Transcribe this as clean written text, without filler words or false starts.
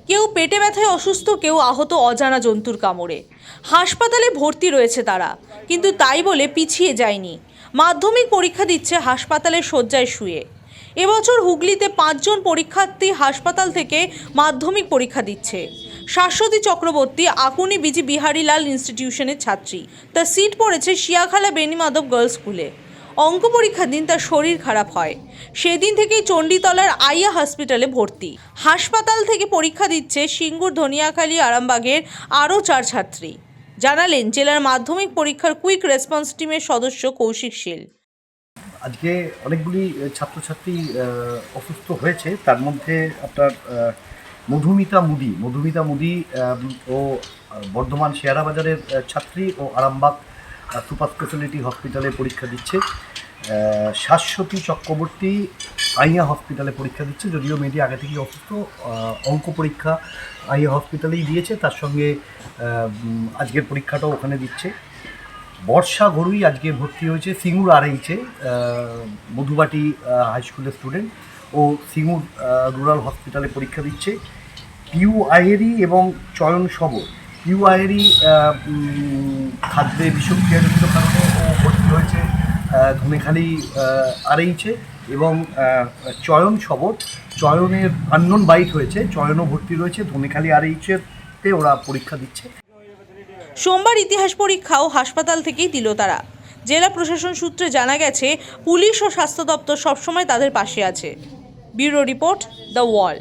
কেউ পেটে ব্যথায় অসুস্থ, কেউ আহত অজানা জন্তুর কামড়ে। হাসপাতালে ভর্তি রয়েছে তারা, কিন্তু তাই বলে পিছিয়ে যায়নি। মাধ্যমিক পরীক্ষা দিচ্ছে হাসপাতালের শয্যায় শুয়ে। এবছর হুগলিতে 5 জন পরীক্ষার্থী হাসপাতাল থেকে মাধ্যমিক পরীক্ষা দিচ্ছে। শাশ্বতী চক্রবর্তী আকুনি বিজি বিহারীলাল ইনস্টিটিউশনের ছাত্রী। তার সিট পড়েছে শিয়াখালা বেনিমাধব গার্লস স্কুলে। অঙ্ক পরীক্ষার দিন তার শরীর খারাপ হয়। সেদিন থেকেই চণ্ডীতলার আইয়া হসপিটালে ভর্তি। হাসপাতাল থেকে পরীক্ষা দিচ্ছে সিঙ্গুর, ধনিয়াখালী, আরামবাগের আরও 4 ছাত্রী, জানালেন জেলার মাধ্যমিক পরীক্ষার কুইক রেসপন্স টিমের সদস্য কৌশিক শীল। আজকে অনেকগুলি ছাত্রছাত্রী অসুস্থ হয়েছে। তার মধ্যে আপনার মধুমিতা মুদি ও বর্ধমান শেয়ারা বাজারের ছাত্রী ও আরামবাগ সুপার স্পেশালিটি হসপিটালে পরীক্ষা দিচ্ছে। শাশ্বতী চক্রবর্তী আইয়া হসপিটালে পরীক্ষা দিচ্ছে। যদিও মেয়েটি আগে থেকেই অসুস্থ, অঙ্ক পরীক্ষা আইয়া হসপিটালেই দিয়েছে, তার সঙ্গে আজকের পরীক্ষাটাও ওখানে দিচ্ছে। বর্ষা গড়ুই আজকে ভর্তি হয়েছে সিঙ্গুর আরএইচে, মধুবাটি হাই স্কুলের স্টুডেন্ট, ও সিঙ্গুর রুরাল হসপিটালে পরীক্ষা দিচ্ছে। পিউ আয়েরি এবং চয়ন সবর। পিউ আয়েরি খাদ্যে বিষক্রিয়াজনিত কারণে ভর্তি হয়েছে ধনেখালি আরএইচে, এবং চয়ন সবর, চয়নের আননোন বাইট হয়েছে, চয়নও ভর্তি রয়েছে ধনেখালি আরএইচেতে, ওরা পরীক্ষা দিচ্ছে। সোমবার ইতিহাস পরীক্ষাও হাসপাতাল থেকেই দিল তারা। জেলা প্রশাসন সূত্রে জানা গেছে, পুলিশ ও স্বাস্থ্য দপ্তর সবসময় তাদের পাশে আছে। Bureau report, the wall.